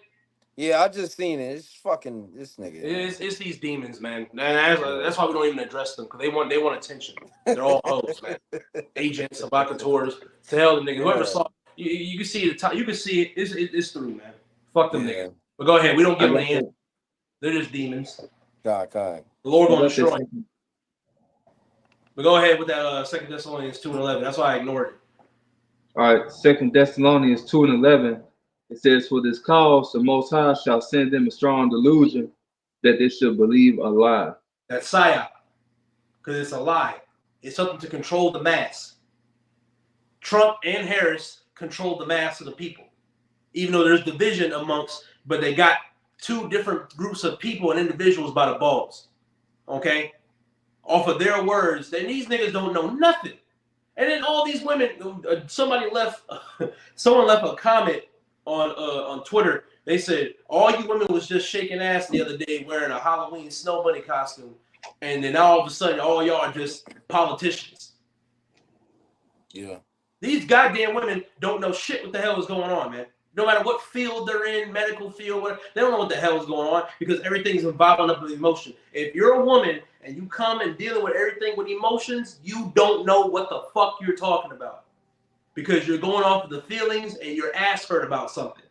Yeah, I just seen it. It's fucking this nigga. It's these demons, man. And that's why we don't even address them, because they want attention. They're all hoes, man. Agents, provocateurs. To hell, the nigga. Whoever saw you can see it. You can see it. It's through, man. Fuck them niggas. But go ahead. We don't give them the end. They're just demons. God. The Lord gonna destroy them. But go ahead with that 2 Thessalonians 2 and 11. That's why I ignored it. All right, 2 Thessalonians 2 and 11. It says, for this cause, the Most High shall send them a strong delusion that they should believe a lie. That's psyop, because it's a lie. It's something to control the mass. Trump and Harris control the mass of the people, even though there's division amongst, but they got two different groups of people and individuals by the balls. Okay? Off of their words, then these niggas don't know nothing. And then all these women, someone left a comment on Twitter. They said all you women was just shaking ass the other day wearing a Halloween snow bunny costume, and then all of a sudden all y'all are just politicians. Yeah. These goddamn women don't know shit what the hell is going on, man. No matter what field they're in, medical field, whatever, they don't know what the hell is going on, because everything's involved up with emotion. If you're a woman and you come and dealing with everything with emotions, you don't know what the fuck you're talking about, because you're going off of the feelings and your ass hurt about something.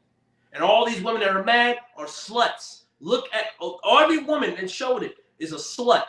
And all these women that are mad are sluts. Look at every woman that showed it is a slut.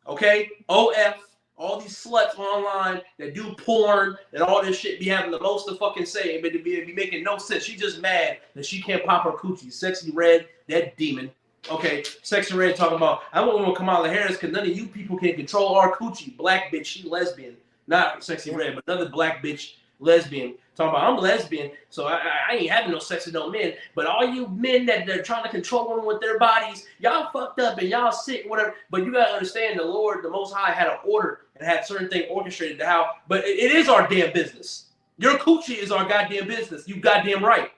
Okay? OF. All these sluts online that do porn and all this shit be having the most to fucking say, but it be making no sense. She just mad that she can't pop her coochie. Sexy Red, that demon. Okay, Sexy Red talking about, I don't want Kamala Harris because none of you people can control our coochie. Black bitch, she lesbian. Not Sexy Red, but another black bitch lesbian. Talking about, I'm lesbian, so I ain't having no sex with no men. But all you men that they're trying to control women with their bodies, y'all fucked up and y'all sick, whatever. But you gotta understand, the Lord, the Most High, had an order and had certain things orchestrated to how. But it is our damn business. Your coochie is our goddamn business. You goddamn right.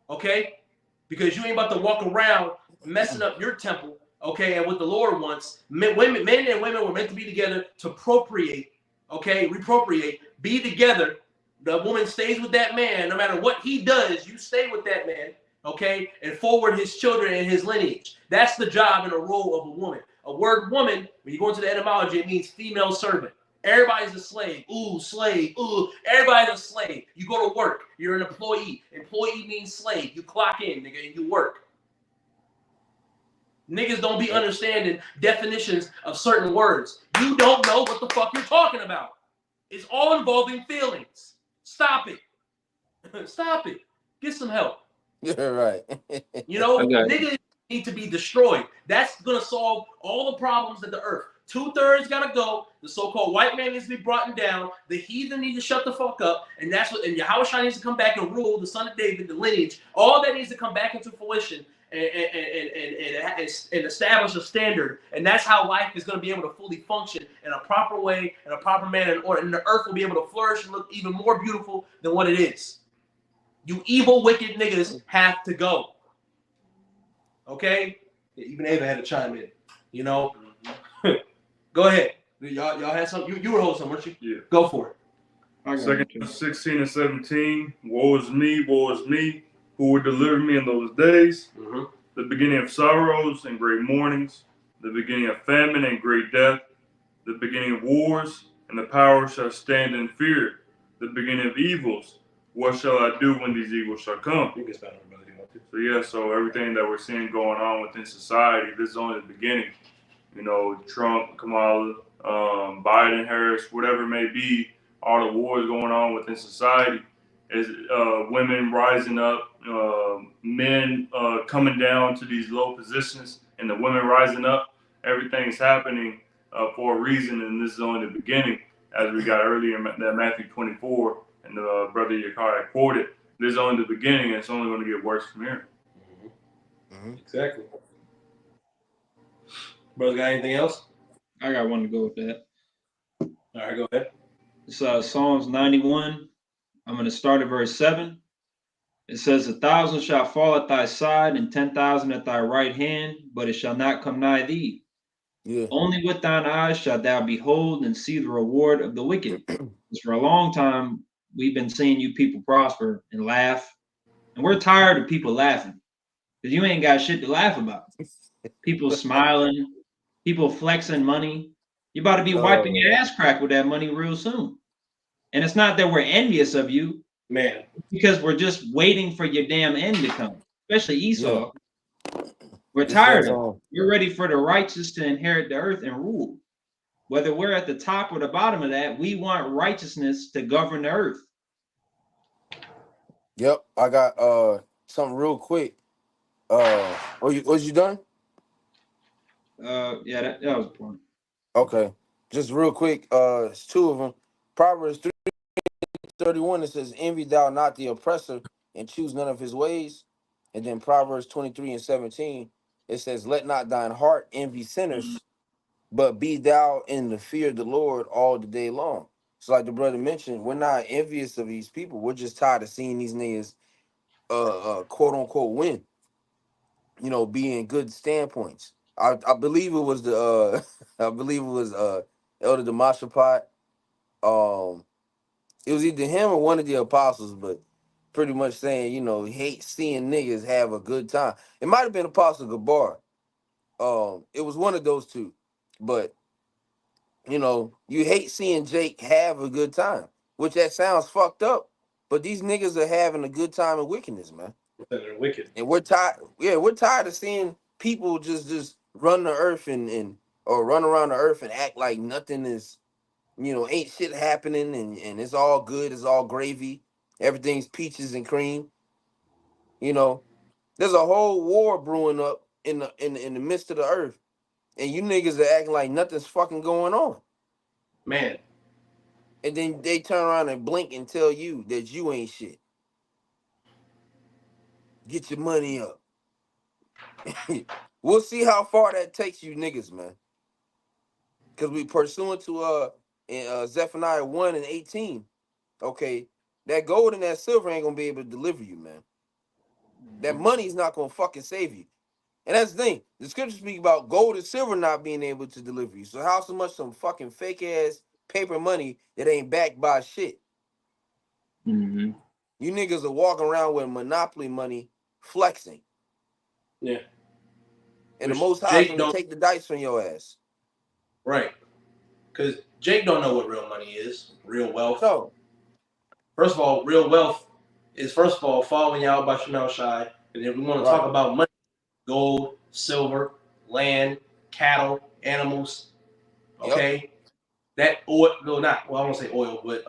Okay? Because you ain't about to walk around messing up your temple. Okay, and what the Lord wants, men and women were meant to be together to procreate. Okay, repropriate, be together. The woman stays with that man. No matter what he does, you stay with that man, okay, and forward his children and his lineage. That's the job and the role of a woman. A word woman, when you go into the etymology, it means female servant. Everybody's a slave. Ooh, slave. Ooh, everybody's a slave. You go to work. You're an employee. Employee means slave. You clock in, nigga, and you work. Niggas don't be understanding definitions of certain words. You don't know what the fuck you're talking about. It's all involving feelings. Stop it. Stop it. Get some help. You're right. You know, Okay. niggas need to be destroyed. That's going to solve all the problems of the earth. 2/3 got to go. The so-called white man needs to be brought down. The heathen need to shut the fuck up. And that's what, and Yahushua needs to come back and rule, the son of David, the lineage. All that needs to come back into fruition and establish a standard. And that's how life is going to be able to fully function in a proper way, in a proper manner, and order. And the earth will be able to flourish and look even more beautiful than what it is. You evil, wicked niggas have to go. Okay? Even Ava had to chime in. You know? Go ahead. Y'all had something? You were holding something, weren't you? Yeah. Go for it. 2 16 and 17. Woe is me, who will deliver me in those days? Mm-hmm. The beginning of sorrows and great mournings, the beginning of famine and great death, the beginning of wars, and the power shall stand in fear. The beginning of evils. What shall I do when these evils shall come? You can spell it, brother. So yeah, so everything that we're seeing going on within society, this is only the beginning. You know, Trump, Kamala, Biden, Harris, whatever it may be, all the wars going on within society, is women rising up, men coming down to these low positions, and the women rising up. Everything's happening for a reason, and this is only the beginning. As we got earlier in that Matthew 24, and the brother Yakar quoted, this is only the beginning, and it's only going to get worse from here. Mm-hmm. Exactly. Brother, got anything else? I got one to go with that. All right, go ahead. It's Psalms 91. I'm going to start at verse 7. It says, 1,000 shall fall at thy side, and 10,000 at thy right hand, but it shall not come nigh thee. Yeah. Only with thine eyes shalt thou behold and see the reward of the wicked. Because for a long time, we've been seeing you people prosper and laugh. And we're tired of people laughing. Because you ain't got shit to laugh about. People smiling, people flexing money. You about to be wiping your ass crack with that money real soon. And it's not that we're envious of you, man, because we're just waiting for your damn end to come, especially Esau. Yeah. We're It's tired that of it. We're ready for the righteous to inherit the earth and rule. Whether we're at the top or the bottom of that, we want righteousness to govern the earth. Yep, I got something real quick. Was you done? Yeah, that was the point. Okay, just real quick. It's two of them. Proverbs 3:31. It says, "Envy thou not the oppressor, and choose none of his ways." And then Proverbs 23:17. It says, "Let not thine heart envy sinners, but be thou in the fear of the Lord all the day long." So, like the brother mentioned, we're not envious of these people. We're just tired of seeing these niggas, quote unquote, win. You know, be in good standpoints. I believe it was the I believe it was Elder Demashapot. It was either him or one of the apostles, but pretty much saying, you know, he hates seeing niggas have a good time. It might have been Apostle Gabar. It was one of those two, but you know, you hate seeing Jake have a good time, which that sounds fucked up, but these niggas are having a good time in wickedness, man. They're wicked. And we're tired. Yeah, we're tired of seeing people just run the earth and or run around the earth and act like nothing is, ain't shit happening and it's all good, it's all gravy, everything's peaches and cream. You know, there's a whole war brewing up in the midst of the earth, and you niggas are acting like nothing's fucking going on. Man, And then they turn around and blink and tell you that you ain't shit. Get your money up. We'll see how far that takes you niggas, man. Because we pursuant to Zephaniah 1 and 18, okay, that gold and that silver ain't gonna be able to deliver you, man. That money's not gonna fucking save you. And that's the thing. The scriptures speak about gold and silver not being able to deliver you. So how so much some fucking fake ass paper money that ain't backed by shit? Mm-hmm. You niggas are walking around with monopoly money flexing. yeah. And the Which Most High is Jake gonna don't take the dice from your ass. right. Because Jake don't know what real money is, real wealth. No. First of all, real wealth is first of all following Yahweh by Shemal Shai. And if we want to Right. talk about money, gold, silver, land, cattle, animals, Yep. okay? That oil, no, not well, I won't say oil, but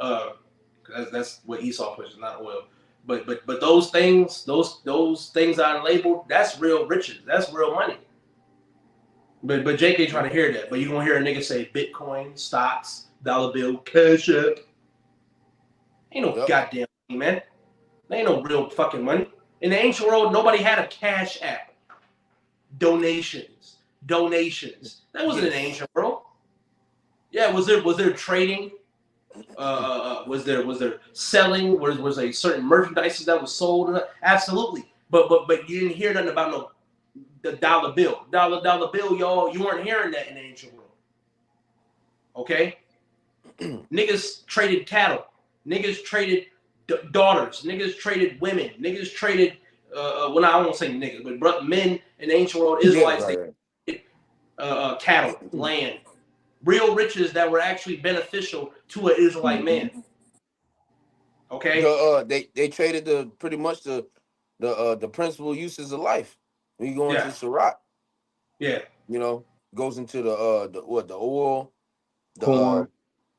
that's what Esau pushes, not oil. But those things, those things that are labeled, that's real riches. That's real money. But Jake ain't trying to hear that. But you gonna hear a nigga say Bitcoin, stocks, dollar bill, cash app. Ain't no Yep. goddamn money, man. There ain't no real fucking money. In the ancient world, nobody had a cash app. Donations. That wasn't in the ancient world. Yeah, was there trading? Was there selling? Was there certain merchandise that was sold? Absolutely. But you didn't hear nothing about no the dollar bill. Dollar bill, y'all. You weren't hearing that in the ancient world. Okay? Niggas traded cattle. Niggas traded daughters. Niggas traded women. Niggas traded. Well, I won't say niggas, but men in the ancient world, Yeah, Israelites, right, they right. cattle, land, real riches that were actually beneficial to an Israelite man. Okay. They traded pretty much the principal uses of life. When you go into Yeah. Sirach, Yeah. Goes into the oil, the Corn.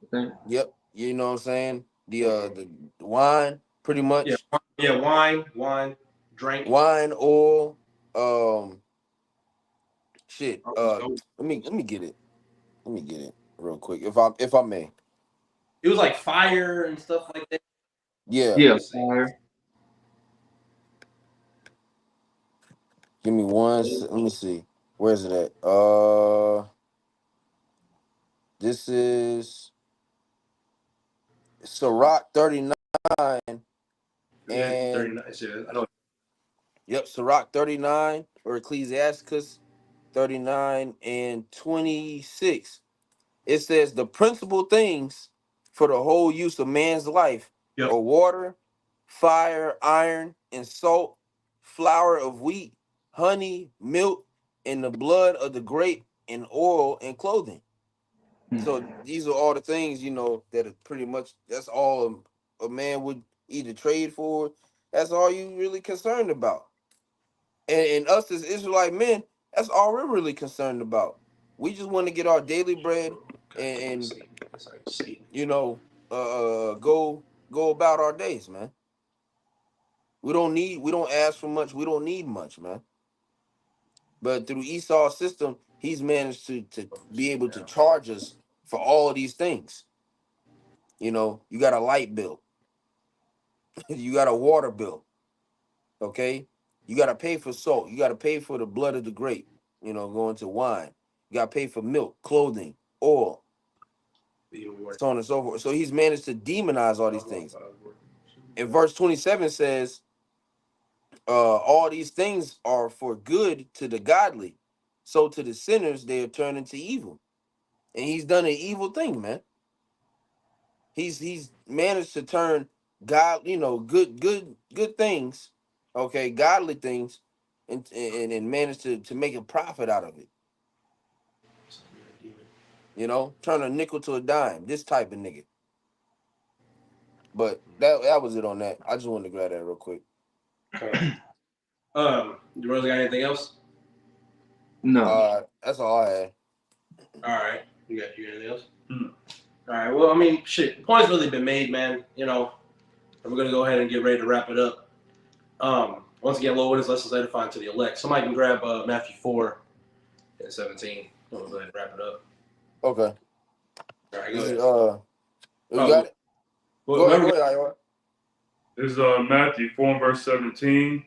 I think. yep, you know what I'm saying? The wine, pretty Yeah. much. Yeah. Wine, drink. Wine, oil, shit. Let me get it. Let me get it real quick. If I may. It was like fire and stuff like that. Yeah. Yeah, fire. Give me let me see. Where's it at? This is Sirach 39 and 39. I know. yep, Sirach 39 or Ecclesiasticus 39 and 26. It says the principal things for the whole use of man's life Yep. are water, fire, iron, and salt, flour of wheat, honey, milk, and the blood of the grape, and oil and clothing. So these are all the things, that are pretty much that's all a man would either trade for. That's all you really concerned about. And us as Israelite men, that's all we're really concerned about. We just want to get our daily bread and go about our days, man. We don't ask for much, we don't need much, man. But through Esau's system, he's managed to be able to charge us for all of these things. You got a light bill, you got a water bill, okay? You got to pay for salt, you got to pay for the blood of the grape, going to wine. You got to pay for milk, clothing, oil, so on and so forth. So he's managed to demonize all these things. And verse 27 says, all these things are for good to the godly. So to the sinners, they are turned into evil. And he's done an evil thing, man. He's managed to turn God, good things, okay, godly things, and managed to make a profit out of it. Turn a nickel to a dime. This type of nigga. But that was it on that. I just wanted to grab that real quick. You got anything else? No. That's all I had. All right. You got anything else? All right. Well, I mean, shit. The point's really been made, man. You know, and we're gonna go ahead and get ready to wrap it up. Once again, Lord, what is lessons edifying to the elect? Somebody can grab Matthew 4:17. We'll go ahead and wrap it up. Okay. All right. This Go is ahead. you got it. Go ahead, Iowa. This is Matthew 4 and verse 17.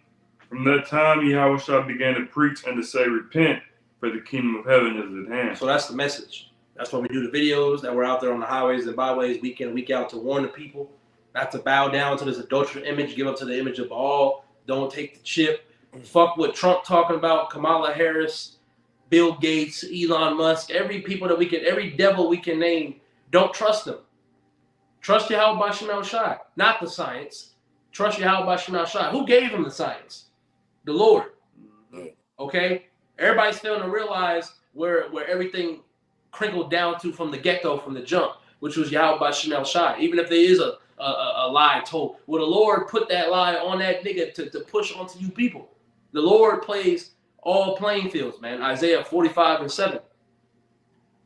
From that time, Yahweh began to preach and to say, repent, for the kingdom of heaven is at hand. So that's the message. That's why we do the videos, that we're out there on the highways and byways week in and week out to warn the people not to bow down to this adulterous image, give up to the image of Baal, don't take the chip. Fuck what Trump talking about, Kamala Harris, Bill Gates, Elon Musk, every devil we can name, don't trust them. Trust Yahweh B'Shem El Shai, not the science. Trust Yahweh B'Shem El Shai. Who gave him the science? The Lord. Okay? Everybody's failing to realize where everything crinkled down to from the get-go, from the jump, which was Yahweh B'Shem El Shai. Even if there is a lie told, well, the Lord put that lie on that nigga to push onto you people. The Lord plays all playing fields, man. Isaiah 45:7.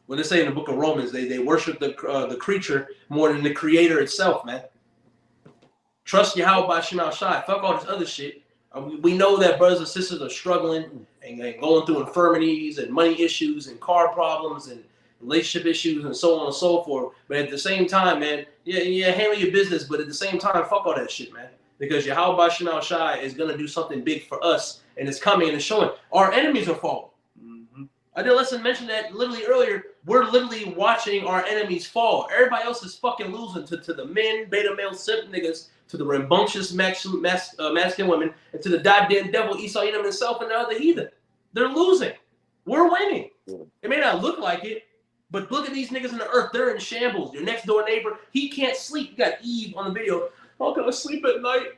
When they say in the book of Romans, they worship the creature more than the creator itself, man. Trust Yahweh B'Shem El Shai. Fuck all this other shit. We know that brothers and sisters are struggling and going through infirmities and money issues and car problems and relationship issues and so on and so forth. But at the same time, man, yeah, handle your business. But at the same time, fuck all that shit, man. Because Yahweh B'Shem El Shai is going to do something big for us. And it's coming and it's showing. Our enemies are falling. I did listen mention that literally earlier. We're literally watching our enemies fall. Everybody else is fucking losing to the men, beta male simp niggas, to the rambunctious masculine women, and to the goddamn devil Esau Edom himself and the other heathen. They're losing. We're winning. It may not look like it, but look at these niggas in the earth. They're in shambles. Your next door neighbor, he can't sleep. You got Eve on the video. How can I sleep at night?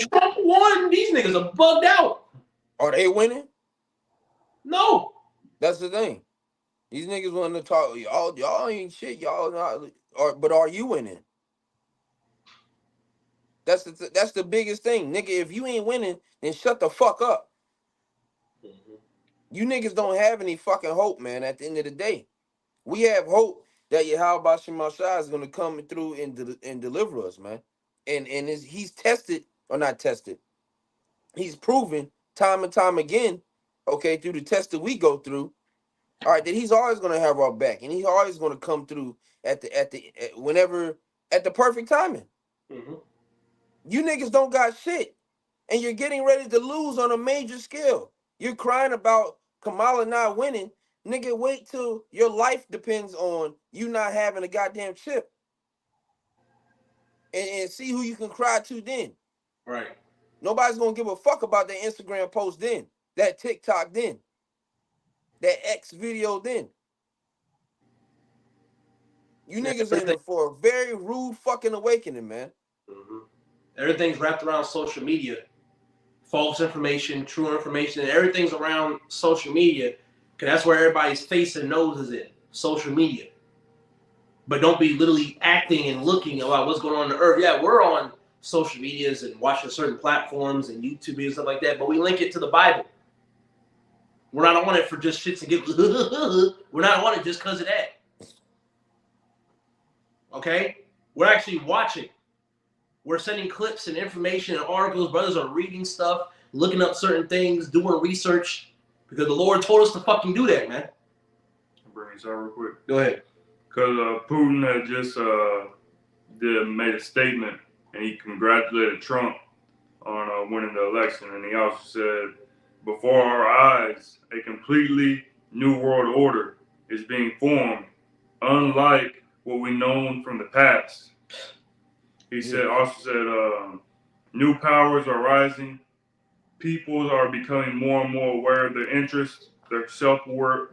Trump won. These niggas are bugged out. Are they winning? No. That's the thing. These niggas want to talk. Y'all ain't shit. Y'all not. But are you winning? That's the biggest thing, nigga. If you ain't winning, then shut the fuck up. You niggas don't have any fucking hope, man. At the end of the day, we have hope that Yahweh B'Shem El Shai is gonna come through and deliver us, man. And he's tested or not tested. He's proven time and time again, okay, through the test that we go through. All right, that he's always gonna have our back, and he's always gonna come through at the perfect timing. You niggas don't got shit, and you're getting ready to lose on a major scale. You're crying about Kamala not winning. Nigga, wait till your life depends on you not having a goddamn chip. And see who you can cry to then. Right. Nobody's gonna give a fuck about that Instagram post then, that TikTok then, that X video then. You niggas in for a very rude fucking awakening, man. Everything's wrapped around social media. False information, true information, and everything's around social media, because that's where everybody's face and nose is in, social media. But don't be literally acting and looking about what's going on the earth. Yeah, we're on social medias and watching certain platforms and YouTube and stuff like that, but we link it to the Bible. We're not on it for just shits and giggles. We're not on it just because of that. Okay? We're actually watching. We're sending clips and information and articles. Brothers are reading stuff, looking up certain things, doing research, because the Lord told us to fucking do that, man. I'll bring this out real quick. Go ahead. Because Putin had just made a statement, and he congratulated Trump on winning the election, and he also said, before our eyes, a completely new world order is being formed, unlike what we known from the past. He also said, new powers are rising. Peoples are becoming more and more aware of their interests, their self-worth,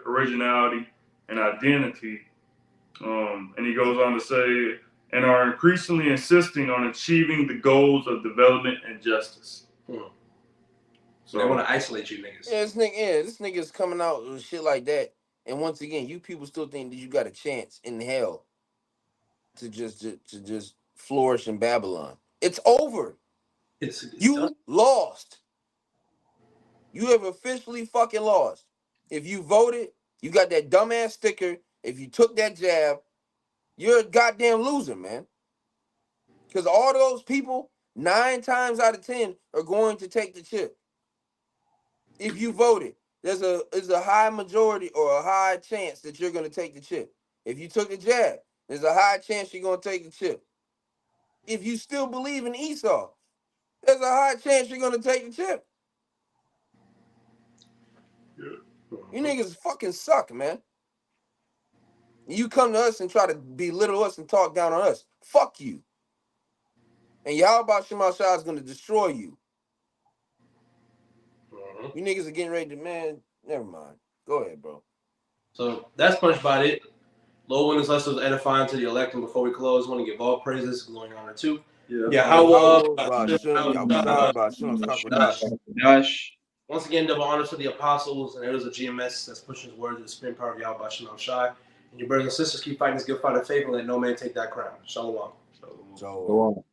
originality, and identity. And he goes on to say, and are increasingly insisting on achieving the goals of development and justice. So they want to isolate you niggas. Yeah, this nigga's coming out with shit like that. And once again, you people still think that you got a chance in hell to just flourish in Babylon. It's over. It's you done. lost. You have officially fucking lost. If you voted, you got that dumbass sticker. If you took that jab, you're a goddamn loser, man. Because all those people, 9 times out of 10, are going to take the chip. If you voted, there's a high majority or a high chance that you're going to take the chip. If you took the jab, there's a high chance you're going to take the chip. If you still believe in Esau, there's a high chance you're going to take the chip. You niggas fucking suck, man. You come to us and try to belittle us and talk down on us. Fuck you. And Yahweh Shema Shah is going to destroy you. You niggas are getting ready to, man, never mind. Go ahead, bro. So that's pretty much about it. Lord willing, us was edifying to the elect. And before we close, I want to give all praises, glory, and honor too. Yeah. Once again, double honor to the apostles and elders of GMS that's pushing his word to the supreme power of Yahweh Shalom Shai. And your brothers and sisters keep fighting this good fight of faith and let no man take that crown. Shalom. So